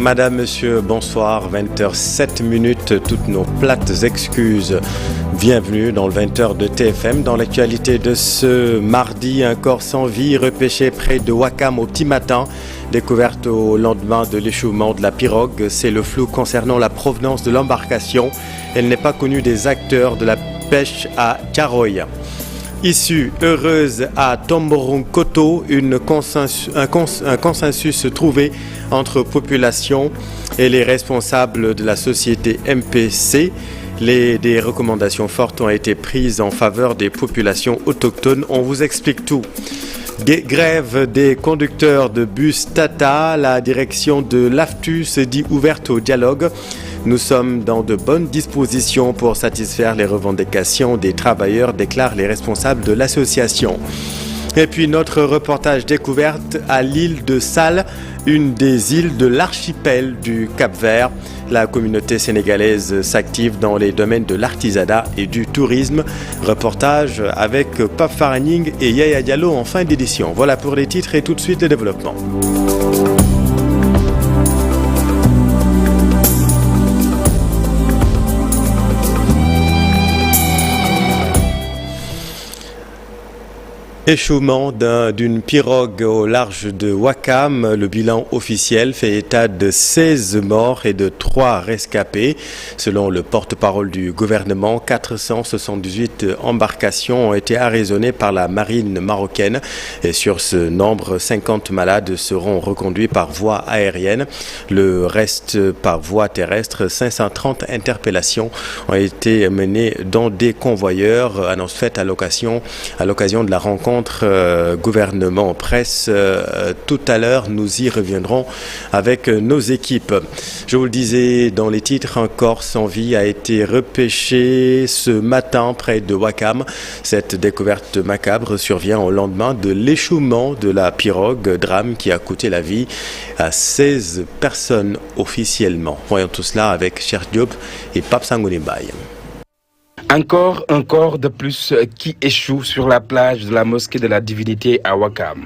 Madame, Monsieur, bonsoir, 20h07, toutes nos plates excuses. Bienvenue dans le 20h de TFM. Dans l'actualité de ce mardi, un corps sans vie repêché près de Ouakam au petit matin. Découverte au lendemain de l'échouement de la pirogue. C'est le flou concernant la provenance de l'embarcation. Elle n'est pas connue des acteurs de la pêche à Thiaroye. Issue heureuse à Tomboronkoto, un consensus trouvé entre population et les responsables de la société MPC. Des recommandations fortes ont été prises en faveur des populations autochtones. On vous explique tout. Grève des conducteurs de bus Tata. La direction de l'AFTU se dit ouverte au dialogue. Nous sommes dans de bonnes dispositions pour satisfaire les revendications des travailleurs, déclarent les responsables de l'association. Et puis notre reportage découverte à l'île de Sal, une des îles de l'archipel du Cap-Vert. La communauté sénégalaise s'active dans les domaines de l'artisanat et du tourisme. Reportage avec Pape Faraning et Yaya Diallo en fin d'édition. Voilà pour les titres et tout de suite le développement. Échouement d'une pirogue au large de Ouakam. Le bilan officiel fait état de 16 morts et de 3 rescapés. Selon le porte-parole du gouvernement, 478 embarcations ont été arraisonnées par la marine marocaine. Et sur ce nombre, 50 malades seront reconduits par voie aérienne. Le reste par voie terrestre. 530 interpellations ont été menées dans des convoyeurs. Annonce faite à l'occasion de la rencontre gouvernement-presse. Tout à l'heure, nous y reviendrons avec nos équipes. Je vous le disais dans les titres, un corps sans vie a été repêché ce matin près de Ouakam. Cette découverte macabre survient au lendemain de l'échouement de la pirogue, drame qui a coûté la vie à 16 personnes officiellement. Voyons tout cela avec Cheikh Diop et Pape Sangoné Baye. Encore un corps de plus qui échoue sur la plage de la mosquée de la Divinité à Ouakam.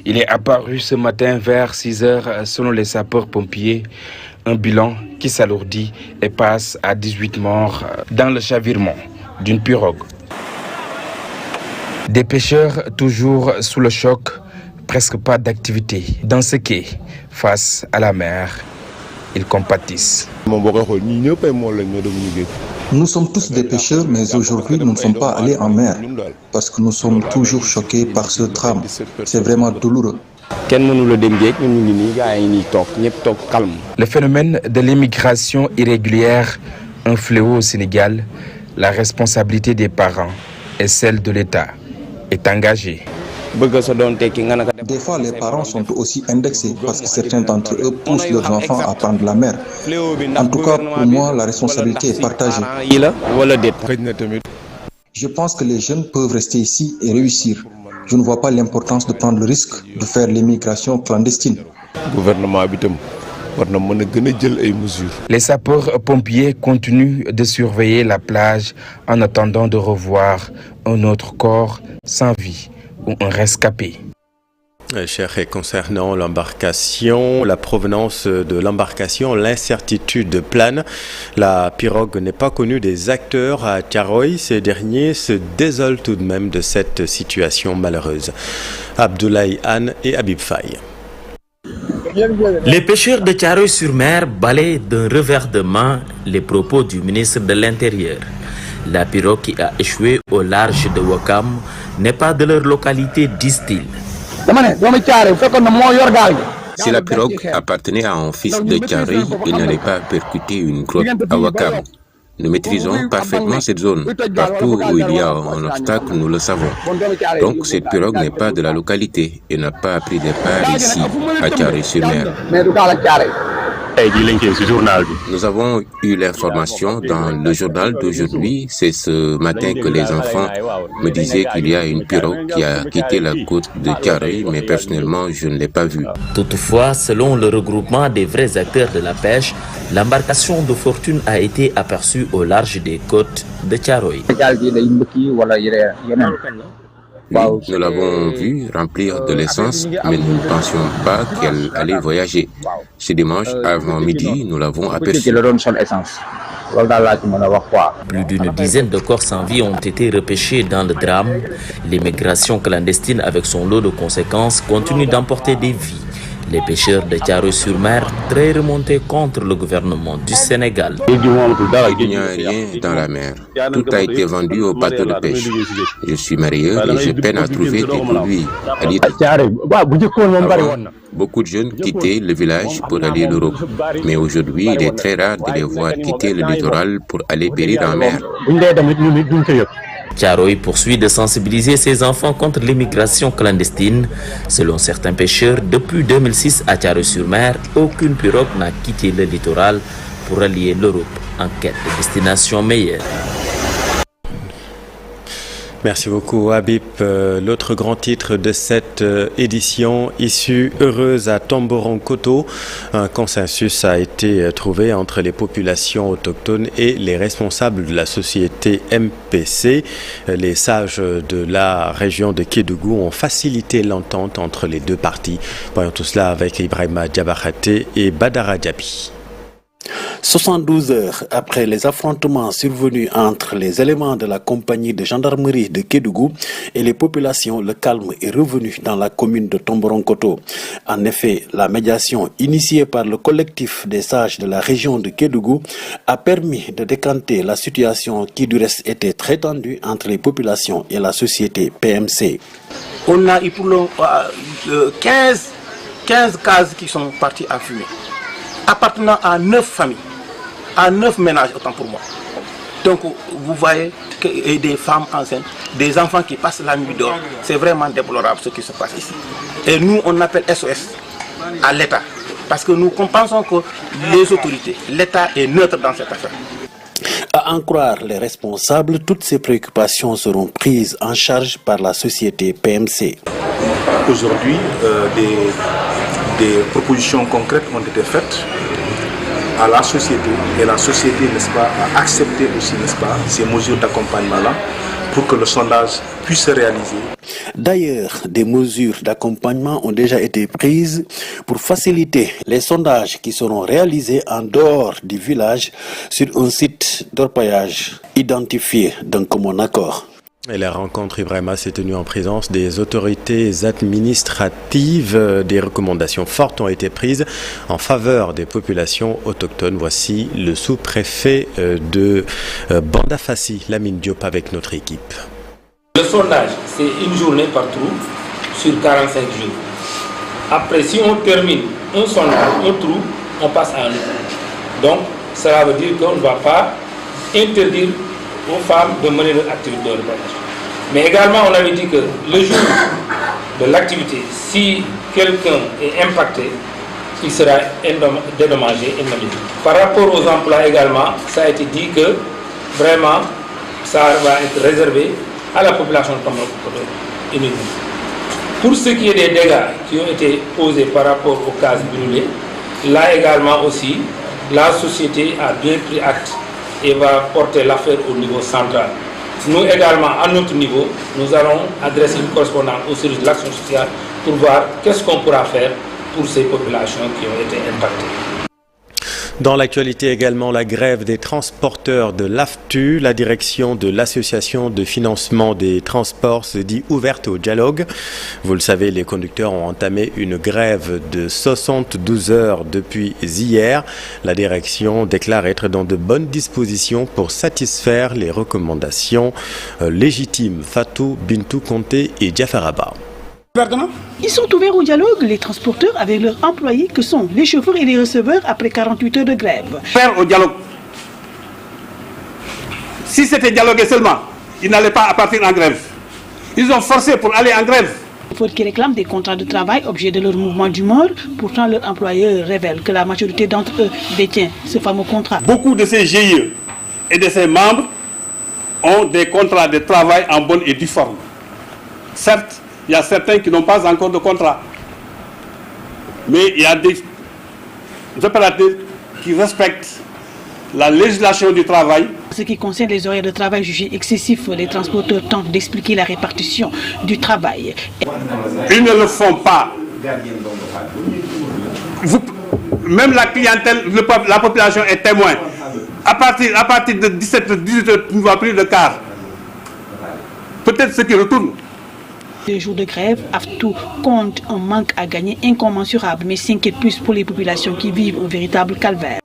Il est apparu ce matin vers 6 heures selon les sapeurs-pompiers. Un bilan qui s'alourdit et passe à 18 morts dans le chavirement d'une pirogue. Des pêcheurs toujours sous le choc, presque pas d'activité dans ce quai face à la mer. Ils compatissent. Nous sommes tous des pêcheurs, mais aujourd'hui nous ne sommes pas allés en mer parce que nous sommes toujours choqués par ce drame. C'est vraiment douloureux. Le phénomène de l'immigration irrégulière, un fléau au Sénégal, la responsabilité des parents et celle de l'État est engagée. Des fois, les parents sont aussi indexés parce que certains d'entre eux poussent leurs enfants à prendre la mer. En tout cas, pour moi, la responsabilité est partagée. Je pense que les jeunes peuvent rester ici et réussir. Je ne vois pas l'importance de prendre le risque de faire l'immigration clandestine. Les sapeurs-pompiers continuent de surveiller la plage en attendant de revoir un autre corps sans vie ou un rescapé. Cher, et concernant l'embarcation, la provenance de l'embarcation, l'incertitude plane. La pirogue n'est pas connue des acteurs à Thiaroye. Ces derniers se désolent tout de même de cette situation malheureuse. Abdoulaye Anne et Habib Faye. Les pêcheurs de Thiaroye-sur-Mer balayent d'un revers de main les propos du ministre de l'Intérieur. La pirogue qui a échoué au large de Ouakam n'est pas de leur localité, disent-ils. Si la pirogue appartenait à un fils de Thiaroye, il n'allait pas percuter une grotte à Ouakam. Nous maîtrisons parfaitement cette zone. Partout où il y a un obstacle, nous le savons. Donc cette pirogue n'est pas de la localité et n'a pas pris départ ici, à Thiaroye-sur-Mer. Nous avons eu l'information dans le journal d'aujourd'hui. C'est ce matin que les enfants me disaient qu'il y a une pirogue qui a quitté la côte de Thiaroye, mais personnellement, je ne l'ai pas vue. Toutefois, selon le regroupement des vrais acteurs de la pêche, l'embarcation de fortune a été aperçue au large des côtes de Thiaroye. Oui, nous l'avons vue remplir de l'essence, mais nous ne pensions pas qu'elle allait voyager. Ce dimanche, avant midi, nous l'avons aperçue. Plus d'une dizaine de corps sans vie ont été repêchés dans le drame. L'immigration clandestine avec son lot de conséquences continue d'emporter des vies. Les pêcheurs de Thiaroye-sur-Mer, très remontés contre le gouvernement du Sénégal. Il n'y a rien dans la mer. Tout a été vendu aux bateaux de pêche. Je suis marié et je peine à trouver des produits halieutiques. Beaucoup de jeunes quittaient le village pour aller en Europe. Mais aujourd'hui, il est très rare de les voir quitter le littoral pour aller périr en mer. Thiaroye poursuit de sensibiliser ses enfants contre l'immigration clandestine. Selon certains pêcheurs, depuis 2006 à Thiaroye-sur-Mer, aucune pirogue n'a quitté le littoral pour allier l'Europe en quête de destination meilleure. Merci beaucoup Habib. L'autre grand titre de cette édition, issue heureuse à Tomboronkoto. Un consensus a été trouvé entre les populations autochtones et les responsables de la société MPC. Les sages de la région de Kédougou ont facilité l'entente entre les deux parties. Voyons tout cela avec Ibrahima Diabakhate et Badara Diaby. 72 heures après les affrontements survenus entre les éléments de la compagnie de gendarmerie de Kédougou et les populations, le calme est revenu dans la commune de Tomboronkoto. En effet, la médiation initiée par le collectif des sages de la région de Kédougou a permis de décanter la situation qui du reste était très tendue entre les populations et la société PMC. On a eu pour 15 cases qui sont parties à fumer, appartenant à 9 familles, à 9 ménages, autant pour moi. Donc vous voyez que des femmes enceintes, des enfants qui passent la nuit dehors. C'est vraiment déplorable ce qui se passe ici. Et nous, on appelle SOS à l'État. Parce que nous pensons que les autorités, l'État est neutre dans cette affaire. À en croire les responsables, toutes ces préoccupations seront prises en charge par la société PMC. Aujourd'hui, des propositions concrètes ont été faites à la société et la société, n'est-ce pas, a accepté aussi, n'est-ce pas, ces mesures d'accompagnement-là pour que le sondage puisse se réaliser. D'ailleurs, des mesures d'accompagnement ont déjà été prises pour faciliter les sondages qui seront réalisés en dehors du village sur un site d'orpaillage identifié d'un commun accord. Et la rencontre Ibrahima s'est tenue en présence des autorités administratives. Des recommandations fortes ont été prises en faveur des populations autochtones. Voici le sous-préfet de Bandafassi, Lamine Diop, avec notre équipe. Le sondage, c'est une journée par trou sur 45 jours. Après, si on termine un sondage, un trou, on passe à un autre. Donc, cela veut dire qu'on ne va pas interdire aux femmes de mener leur activité de reportage. Mais également, on avait dit que le jour de l'activité, si quelqu'un est impacté, il sera dédommagé et indemnisé. Par rapport aux emplois également, ça a été dit que vraiment, ça va être réservé à la population de Tomboronkoto uniquement. Pour ce qui est des dégâts qui ont été posés par rapport aux cases brûlées, là également aussi, la société a bien pris acte et va porter l'affaire au niveau central. Nous également, à notre niveau, nous allons adresser une correspondance au service de l'action sociale pour voir qu'est-ce qu'on pourra faire pour ces populations qui ont été impactées. Dans l'actualité également, la grève des transporteurs de l'AFTU, la direction de l'association de financement des transports se dit ouverte au dialogue. Vous le savez, les conducteurs ont entamé une grève de 72 heures depuis hier. La direction déclare être dans de bonnes dispositions pour satisfaire les recommandations légitimes. Fatou Bintou Conté et Diafaraba. Ils sont ouverts au dialogue, les transporteurs, avec leurs employés que sont les chauffeurs et les receveurs après 48 heures de grève. Faire au dialogue. Si c'était dialogué seulement, ils n'allaient pas partir en grève. Ils ont forcé pour aller en grève. Faute qui réclament des contrats de travail, objet de leur mouvement d'humeur. Pourtant, leur employeur révèle que la majorité d'entre eux détient ce fameux contrat. Beaucoup de ces GIE et de ses membres ont des contrats de travail en bonne et due forme. Certes, il y a certains qui n'ont pas encore de contrat. Mais il y a des opérateurs qui respectent la législation du travail. En ce qui concerne les horaires de travail jugés excessifs, les transporteurs tentent d'expliquer la répartition du travail. Ils ne le font pas. Même la clientèle, la population est témoin. À partir de 17h, 18h, tu ne vois plus de car. Peut-être ceux qui retournent. Les jours de grève, AFTU compte un manque à gagner incommensurable, mais s'inquiète plus pour les populations qui vivent un véritable calvaire.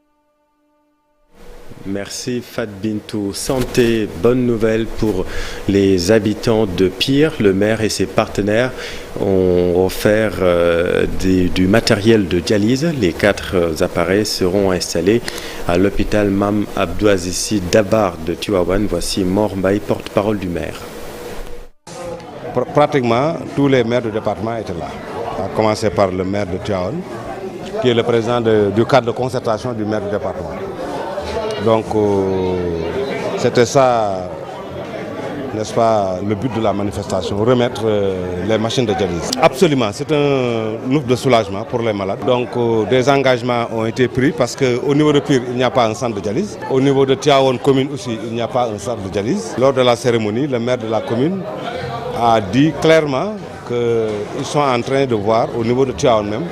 Merci Fat Bintou. Santé, bonne nouvelle pour les habitants de Pire. Le maire et ses partenaires ont offert du matériel de dialyse. Les 4 appareils seront installés à l'hôpital Mam Abdou Azizi Dabar de Tivaouane. Voici Mor Mbaye, porte-parole du maire. Pratiquement tous les maires du département étaient là. À commencer par le maire de Tivaouane, qui est le président du cadre de concertation du maire du département. Donc c'était ça, n'est-ce pas, le but de la manifestation, remettre les machines de dialyse. Absolument, c'est un ouf de soulagement pour les malades. Donc des engagements ont été pris parce qu'au niveau de Pire, il n'y a pas un centre de dialyse. Au niveau de Tivaouane commune aussi, il n'y a pas un centre de dialyse. Lors de la cérémonie, le maire de la commune a dit clairement qu'ils sont en train de voir au niveau de Tivaouane même,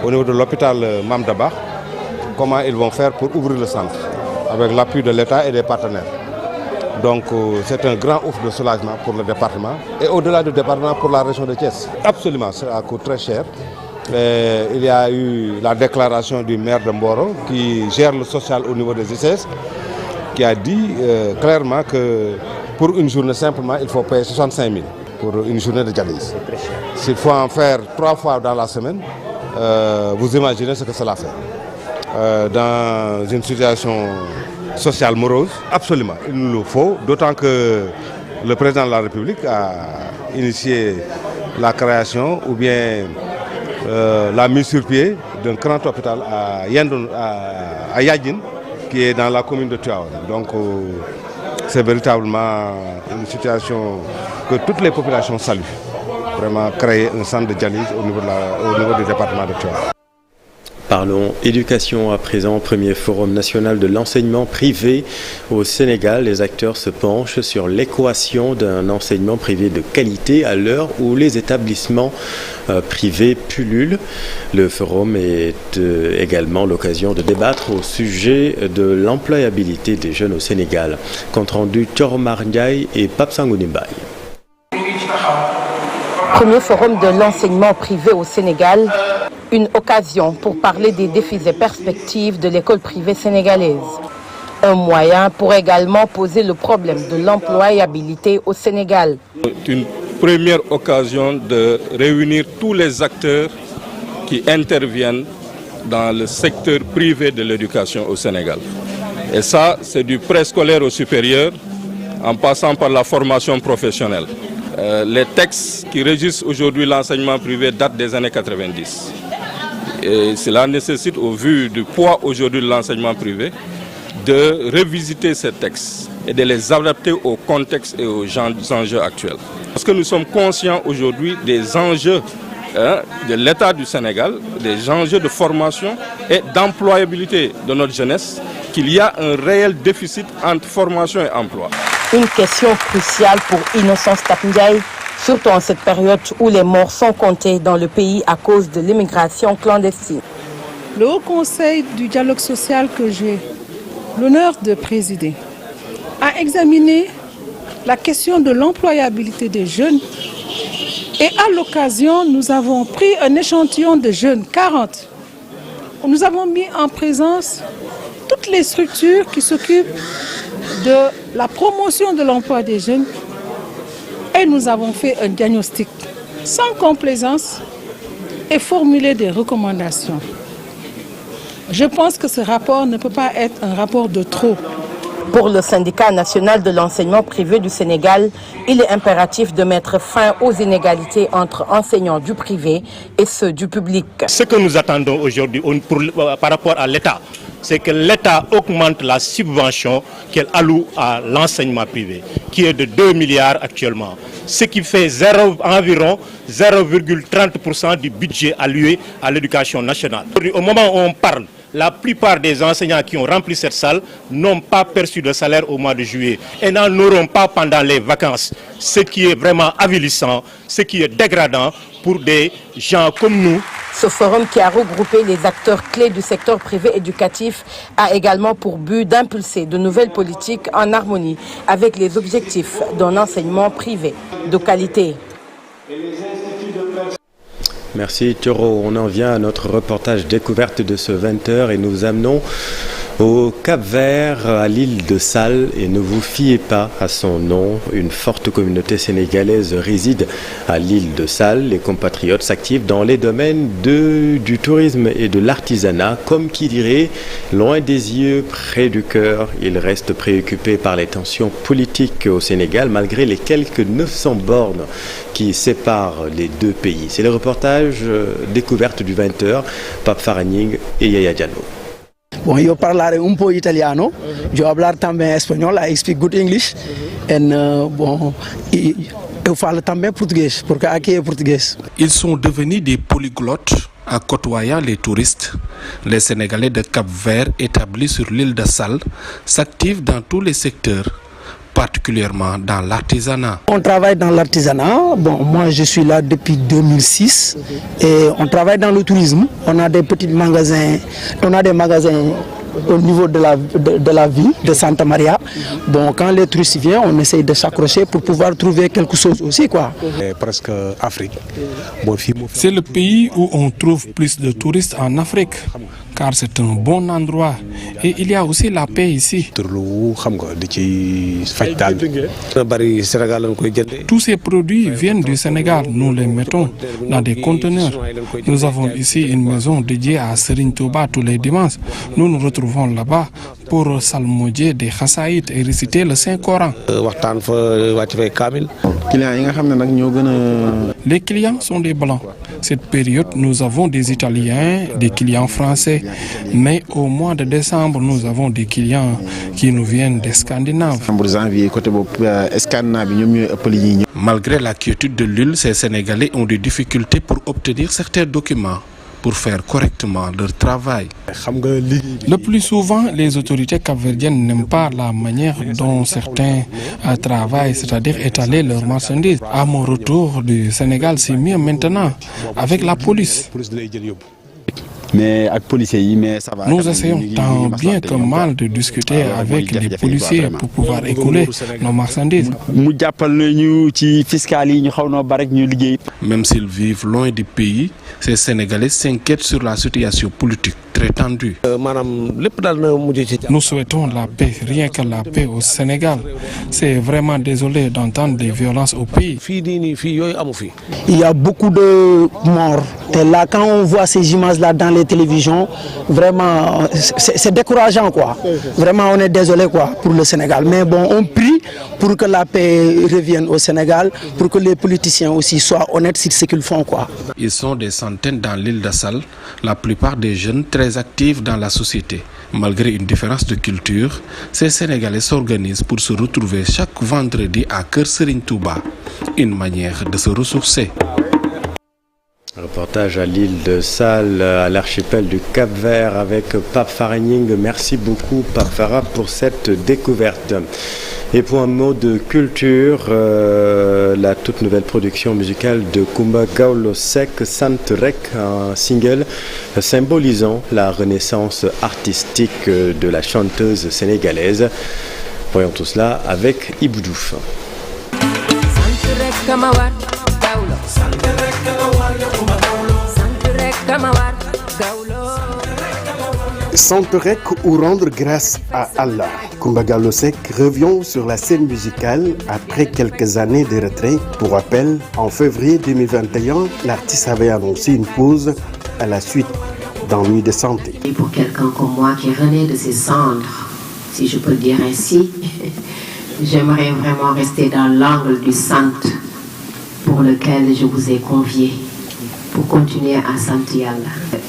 au niveau de l'hôpital Mam Dabar, comment ils vont faire pour ouvrir le centre, avec l'appui de l'État et des partenaires. Donc c'est un grand ouf de soulagement pour le département et au-delà du département pour la région de Thiès. Absolument, ça coûte très cher. Il y a eu la déclaration du maire de Mboro qui gère le social au niveau des ICS, qui a dit clairement que pour une journée simplement, il faut payer 65 000 pour une journée de dialyse. S'il faut en faire 3 fois dans la semaine, vous imaginez ce que cela fait. Dans une situation sociale morose, absolument, il nous le faut, d'autant que le président de la République a initié la création ou bien la mise sur pied d'un grand hôpital à Yadjin, qui est dans la commune de Tivaouane. Donc c'est véritablement une situation que toutes les populations saluent. Vraiment créer un centre de dialyse au niveau du département de Tivaouane. Parlons éducation à présent. Premier forum national de l'enseignement privé au Sénégal. Les acteurs se penchent sur l'équation d'un enseignement privé de qualité à l'heure où les établissements privés pullulent. Le forum est également l'occasion de débattre au sujet de l'employabilité des jeunes au Sénégal. Compte rendu Thioromar Ndiaye et Pape Sangouni Mbaye. Premier forum de l'enseignement privé au Sénégal, une occasion pour parler des défis et perspectives de l'école privée sénégalaise. Un moyen pour également poser le problème de l'employabilité au Sénégal. Une première occasion de réunir tous les acteurs qui interviennent dans le secteur privé de l'éducation au Sénégal. Et ça, c'est du préscolaire au supérieur, en passant par la formation professionnelle. Les textes qui régissent aujourd'hui l'enseignement privé datent des années 90. Et cela nécessite, au vu du poids aujourd'hui de l'enseignement privé, de revisiter ces textes et de les adapter au contexte et aux enjeux actuels. Parce que nous sommes conscients aujourd'hui des enjeux de l'État du Sénégal, des enjeux de formation et d'employabilité de notre jeunesse, qu'il y a un réel déficit entre formation et emploi. Une question cruciale pour Innocence Tapndiaye, surtout en cette période où les morts sont comptés dans le pays à cause de l'immigration clandestine. Le Haut Conseil du dialogue social que j'ai l'honneur de présider a examiné la question de l'employabilité des jeunes et à l'occasion, nous avons pris un échantillon de jeunes, 40. Nous avons mis en présence toutes les structures qui s'occupent de la promotion de l'emploi des jeunes et nous avons fait un diagnostic sans complaisance et formulé des recommandations. Je pense que ce rapport ne peut pas être un rapport de trop. Pour le syndicat national de l'enseignement privé du Sénégal, il est impératif de mettre fin aux inégalités entre enseignants du privé et ceux du public. Ce que nous attendons aujourd'hui par rapport à l'État, c'est que l'État augmente la subvention qu'elle alloue à l'enseignement privé, qui est de 2 milliards actuellement, ce qui fait environ 0,30% du budget alloué à l'éducation nationale. Au moment où on parle la plupart des enseignants qui ont rempli cette salle n'ont pas perçu de salaire au mois de juillet et n'en auront pas pendant les vacances. Ce qui est vraiment avilissant, ce qui est dégradant pour des gens comme nous. Ce forum qui a regroupé les acteurs clés du secteur privé éducatif a également pour but d'impulser de nouvelles politiques en harmonie avec les objectifs d'un enseignement privé de qualité. Merci Thioro. On en vient à notre reportage découverte de ce 20h et nous amenons au Cap-Vert, à l'île de Sal, et ne vous fiez pas à son nom. Une forte communauté sénégalaise réside à l'île de Sal. Les compatriotes s'activent dans les domaines du tourisme et de l'artisanat. Comme qui dirait, loin des yeux, près du cœur, ils restent préoccupés par les tensions politiques au Sénégal, malgré les quelques 900 bornes qui séparent les deux pays. C'est le reportage découverte du 20h, Pape Faraning et Yaya Diallo. Bon, io parlare un po' italiano, io hablar também espanhol, I speak good English, and eu falo também português, porque aqui é português. Ils sont devenus des polyglottes en côtoyant les touristes. Les Sénégalais de Cap-Vert établis sur l'île de Sal s'activent dans tous les secteurs, particulièrement dans l'artisanat. On travaille dans l'artisanat. Bon, moi je suis là depuis 2006 et on travaille dans le tourisme. On a des petits magasins, on a des magasins au niveau de la ville de Santa Maria. Bon, quand les touristes viennent, on essaye de s'accrocher pour pouvoir trouver quelque chose aussi, quoi. Presque Afrique. C'est le pays où on trouve plus de touristes en Afrique, car c'est un bon endroit et il y a aussi la paix ici. Tous ces produits viennent du Sénégal, nous les mettons dans des conteneurs. Nous avons ici une maison dédiée à Serigne Touba tous les dimanches. Nous nous retrouvons là-bas pour psalmodier des chassaïd et réciter le Saint-Coran. Les clients sont des Blancs. Cette période, nous avons des Italiens, des clients français. Mais au mois de décembre, nous avons des clients qui nous viennent des Scandinaves. Malgré la quiétude de l'île, ces Sénégalais ont des difficultés pour obtenir certains documents pour faire correctement leur travail. Le plus souvent, les autorités capverdiennes n'aiment pas la manière dont certains travaillent, c'est-à-dire étaler leurs marchandises. À mon retour du Sénégal, c'est mieux maintenant, avec la police. Nous essayons tant bien que mal de discuter avec les policiers pour pouvoir écouler nos marchandises. Même s'ils vivent loin du pays, ces Sénégalais s'inquiètent sur la situation politique très tendue. Nous souhaitons la paix, rien que la paix au Sénégal. C'est vraiment désolé d'entendre des violences au pays. Il y a beaucoup de morts. Et là, quand on voit ces images-là dans les télévisions, vraiment, c'est décourageant, quoi. Vraiment, on est désolé, quoi, pour le Sénégal. Mais bon, on prie pour que la paix revienne au Sénégal, pour que les politiciens aussi soient honnêtes sur ce qu'ils font, quoi. Ils sont des centaines dans l'île de Sal, la plupart des jeunes très actifs dans la société. Malgré une différence de culture, ces Sénégalais s'organisent pour se retrouver chaque vendredi à Kër Serigne Touba, une manière de se ressourcer. Reportage à l'île de Sal, à l'archipel du Cap-Vert avec Pape Faraning. Merci beaucoup Pape Farah pour cette découverte. Et pour un mot de culture, la toute nouvelle production musicale de Kumba Gawlo Seck, Santrek, un single symbolisant la renaissance artistique de la chanteuse sénégalaise. Voyons tout cela avec Ibou Diouf. Santorek ou rendre grâce à Allah. Kumba Gawlo Seck revient sur la scène musicale après quelques années de retrait. Pour rappel, en février 2021, l'artiste avait annoncé une pause à la suite d'ennuis de santé. Et pour quelqu'un comme moi qui renaît de ses cendres, si je peux le dire ainsi, j'aimerais vraiment rester dans l'angle du centre pour lequel je vous ai convié, pour continuer à sentir Allah.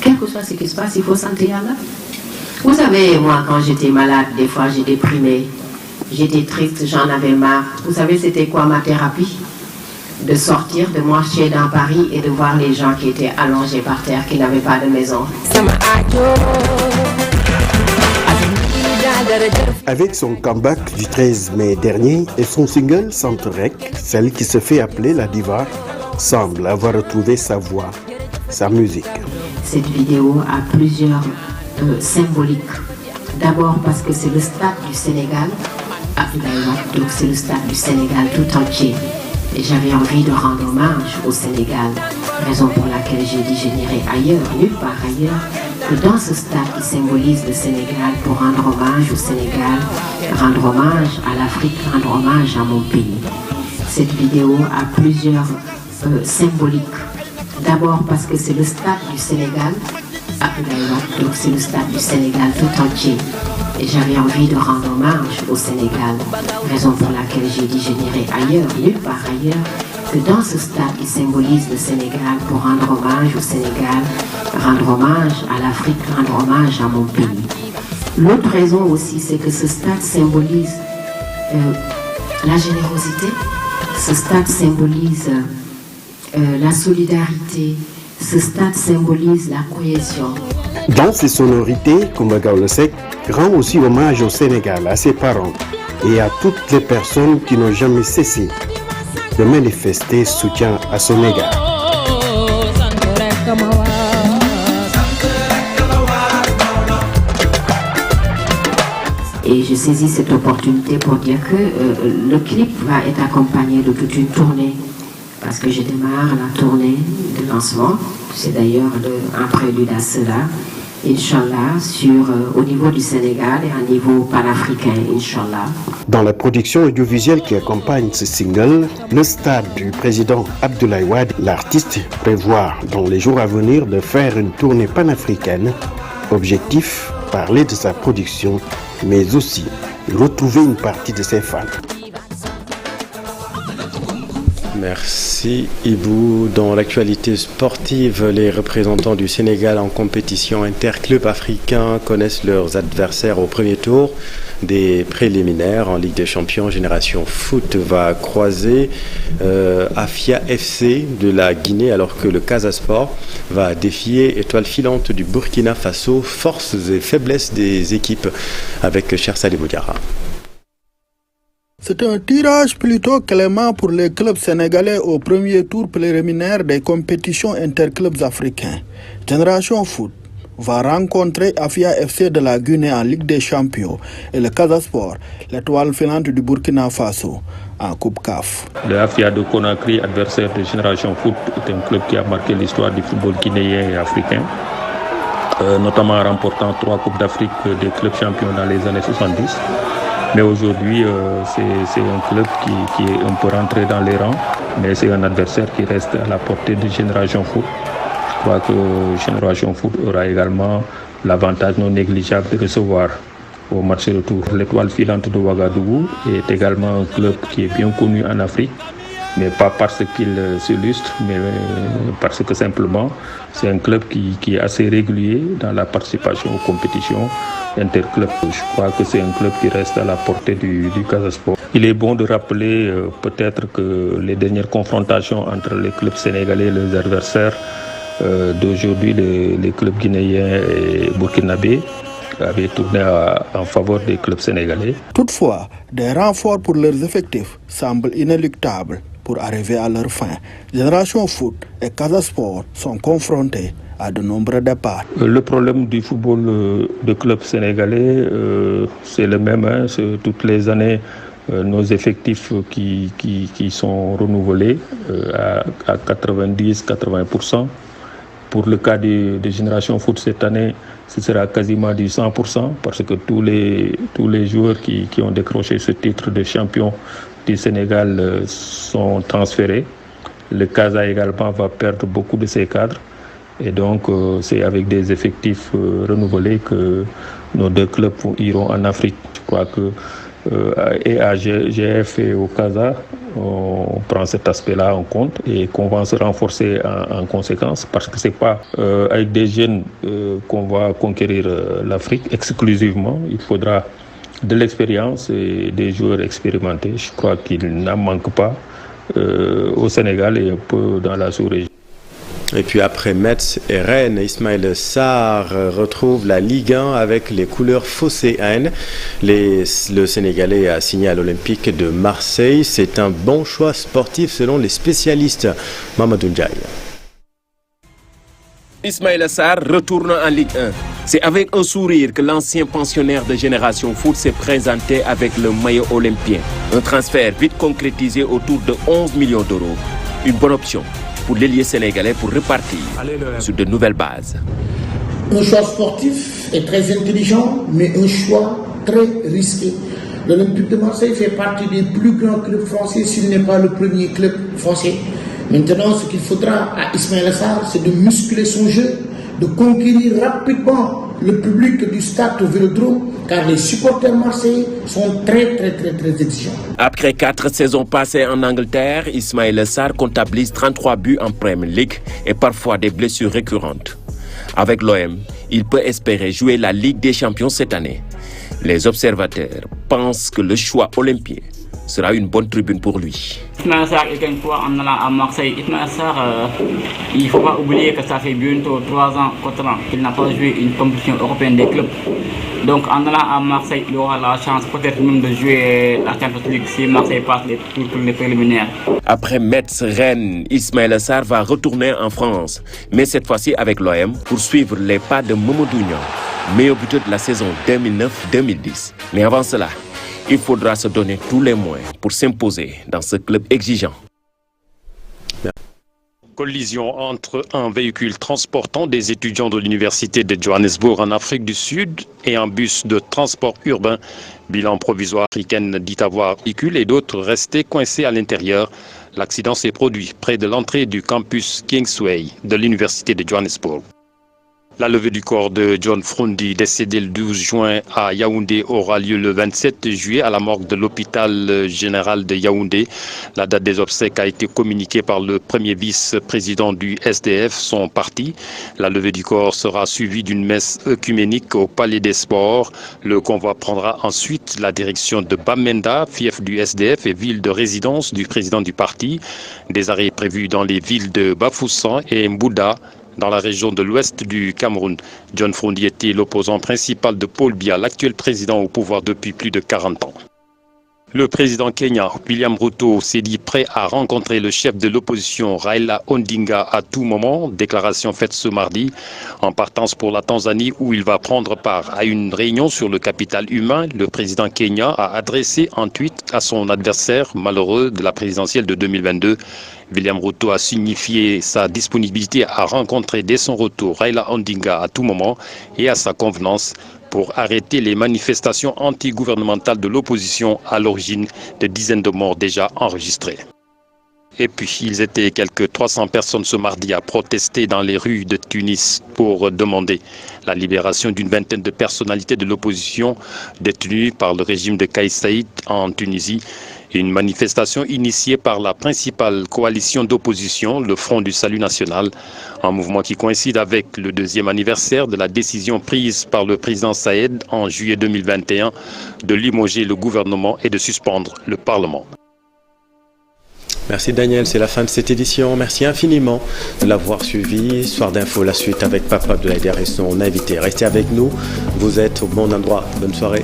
Quel que soit ce qui se passe, il faut sentir Allah. Vous savez, moi, quand j'étais malade, des fois, j'ai déprimé, j'étais triste, j'en avais marre. Vous savez, c'était quoi ma thérapie? de sortir, de marcher dans Paris et de voir les gens qui étaient allongés par terre, qui n'avaient pas de maison. Avec son comeback du 13 mai dernier et son single Santorek, celle qui se fait appeler la diva semble avoir retrouvé sa voix, sa musique. Cette vidéo a plusieurs symboliques. D'abord parce que c'est le stade du Sénégal, donc c'est le stade du Sénégal tout entier. Et j'avais envie de rendre hommage au Sénégal, raison pour laquelle j'ai dit je n'irai ailleurs, nulle part ailleurs, que dans ce stade qui symbolise le Sénégal pour rendre hommage au Sénégal, rendre hommage à l'Afrique, rendre hommage à mon pays. Cette vidéo a plusieurs symboliques. D'abord parce que c'est le stade du Sénégal, donc c'est le stade du Sénégal tout entier. Et j'avais envie de rendre hommage au Sénégal, raison pour laquelle j'ai dit je n'irai ailleurs, nulle part ailleurs, que dans ce stade qui symbolise le Sénégal pour rendre hommage au Sénégal, rendre hommage à l'Afrique, rendre hommage à mon pays. L'autre raison aussi, c'est que ce stade symbolise la générosité, ce stade symbolise la solidarité, ce stade symbolise la cohésion. Dans ces sonorités, Coumba Gawlo Seck rend aussi hommage au Sénégal, à ses parents et à toutes les personnes qui n'ont jamais cessé de manifester soutien à son égard. Et je saisis cette opportunité pour dire que le clip va être accompagné de toute une tournée, parce que je démarre la tournée de lancement. C'est d'ailleurs un prélude à cela, Inch'Allah, au niveau du Sénégal et à niveau panafricain, Inch'Allah. Dans la production audiovisuelle qui accompagne ce single, le stade du président Abdoulaye Wade, l'artiste prévoit dans les jours à venir de faire une tournée panafricaine. Objectif, parler de sa production, mais aussi retrouver une partie de ses fans. Merci Ibou. Dans l'actualité sportive, les représentants du Sénégal en compétition interclub africain connaissent leurs adversaires au premier tour des préliminaires en Ligue des Champions. Génération Foot va croiser Afia FC de la Guinée, alors que le Casa Sport va défier Étoile Filante du Burkina Faso. Forces et faiblesses des équipes avec Cher Salibou Diarra. C'est un tirage plutôt clément pour les clubs sénégalais au premier tour préliminaire des compétitions interclubs africains. Génération Foot va rencontrer Afia FC de la Guinée en Ligue des Champions et le Casa Sport, l'Étoile Filante du Burkina Faso, en Coupe CAF. Le Afia de Conakry, adversaire de Génération Foot, est un club qui a marqué l'histoire du football guinéen et africain, notamment en remportant 3 Coupes d'Afrique des clubs champions dans les années 70. Mais aujourd'hui, c'est un club qui est un peu rentré dans les rangs, mais c'est un adversaire qui reste à la portée de Génération Foot. Je crois que Génération Foot aura également l'avantage non négligeable de recevoir au match retour l'Étoile Filante de Ouagadougou est également un club qui est bien connu en Afrique, mais pas parce qu'il s'illustre, mais parce que simplement c'est un club qui est assez régulier dans la participation aux compétitions interclubs. Je crois que c'est un club qui reste à la portée du Casa Sport. Il est bon de rappeler peut-être que les dernières confrontations entre les clubs sénégalais et les adversaires d'aujourd'hui, les clubs guinéens et burkinabés, avaient tourné en faveur des clubs sénégalais. Toutefois, des renforts pour leurs effectifs semblent inéluctables pour arriver à leur fin. Génération Foot et Casa Sport sont confrontés à de nombreux départs. Le problème du football de clubs sénégalais, c'est le même. C'est toutes les années, nos effectifs qui sont renouvelés à 90-80%. Pour le cas de Génération Foot cette année, ce sera quasiment du 100% parce que tous les joueurs qui ont décroché ce titre de champion du Sénégal sont transférés. Le Casa également va perdre beaucoup de ses cadres. Et donc, c'est avec des effectifs renouvelés que nos deux clubs iront en Afrique. Je crois que et à GF et au Casa, on prend cet aspect-là en compte et qu'on va se renforcer en conséquence parce que c'est pas avec des jeunes qu'on va conquérir l'Afrique exclusivement. Il faudra de l'expérience et des joueurs expérimentés. Je crois qu'il n'en manque pas au Sénégal et un peu dans la sous-région. Et puis après Metz et Rennes, Ismaïla Sarr retrouve la Ligue 1 avec les couleurs phocéennes. Le Sénégalais a signé à l'Olympique de Marseille. C'est un bon choix sportif selon les spécialistes. Mamadou Ndiaye. Ismaïla Sarr retourne en Ligue 1. C'est avec un sourire que l'ancien pensionnaire de Génération Foot s'est présenté avec le maillot olympien. Un transfert vite concrétisé autour de 11 millions d'euros. Une bonne option pour l'ailier sénégalais pour repartir sur de nouvelles bases. Un choix sportif et très intelligent, mais un choix très risqué. L'Olympique de Marseille fait partie des plus grands clubs français, s'il n'est pas le premier club français. Maintenant, ce qu'il faudra à Ismaïla Sarr, c'est de muscler son jeu, de conquérir rapidement le public du stade au Vélodrome, car les supporters marseillais sont très exigeants. Après 4 saisons passées en Angleterre, Ismaïla Sarr comptabilise 33 buts en Premier League et parfois des blessures récurrentes. Avec l'OM, il peut espérer jouer la Ligue des Champions cette année. Les observateurs pensent que le choix olympien sera une bonne tribune pour lui. Ismaïla Sarr, il gagne quoi en allant à Marseille? Ismaïla Sarr, il ne faut pas oublier que ça fait bientôt 3 ans, 4 ans qu'il n'a pas joué une compétition européenne des clubs. Donc en allant à Marseille, il aura la chance peut-être même de jouer la Champions League si Marseille passe les préliminaires. Après Metz, Rennes, Ismaïla Sarr va retourner en France, mais cette fois-ci avec l'OM pour suivre les pas de Mamadou Niang, meilleur buteur de la saison 2009-2010. Mais avant cela, il faudra se donner tous les moyens pour s'imposer dans ce club exigeant. Collision entre un véhicule transportant des étudiants de l'université de Johannesburg en Afrique du Sud et un bus de transport urbain. Bilan provisoire, africaine dit avoir véhicule et d'autres restés coincés à l'intérieur. L'accident s'est produit près de l'entrée du campus Kingsway de l'université de Johannesburg. La levée du corps de John Frondi, décédé le 12 juin à Yaoundé, aura lieu le 27 juillet à la morgue de l'hôpital général de Yaoundé. La date des obsèques a été communiquée par le premier vice-président du SDF, son parti. La levée du corps sera suivie d'une messe œcuménique au Palais des Sports. Le convoi prendra ensuite la direction de Bamenda, fief du SDF et ville de résidence du président du parti. Des arrêts prévus dans les villes de Bafoussam et Mbouda, dans la région de l'ouest du Cameroun. John Frondi était l'opposant principal de Paul Biya, l'actuel président au pouvoir depuis plus de 40 ans. Le président kenyan, William Ruto, s'est dit prêt à rencontrer le chef de l'opposition, Raila Odinga, à tout moment. Déclaration faite ce mardi, en partance pour la Tanzanie, où il va prendre part à une réunion sur le capital humain. Le président kenyan a adressé un tweet à son adversaire malheureux de la présidentielle de 2022. William Ruto a signifié sa disponibilité à rencontrer dès son retour Raila Odinga à tout moment et à sa convenance pour arrêter les manifestations anti-gouvernementales de l'opposition à l'origine de dizaines de morts déjà enregistrées. Et puis, ils étaient quelques 300 personnes ce mardi à protester dans les rues de Tunis pour demander la libération d'une vingtaine de personnalités de l'opposition détenues par le régime de Kais Saïed en Tunisie. Une manifestation initiée par la principale coalition d'opposition, le Front du Salut National, un mouvement qui coïncide avec le 2e anniversaire de la décision prise par le président Saïed en juillet 2021 de limoger le gouvernement et de suspendre le Parlement. Merci Daniel, c'est la fin de cette édition. Merci infiniment de l'avoir suivi. Soir d'info, la suite avec Papa Abdoulaye Der et son invité. Restez avec nous, vous êtes au bon endroit. Bonne soirée.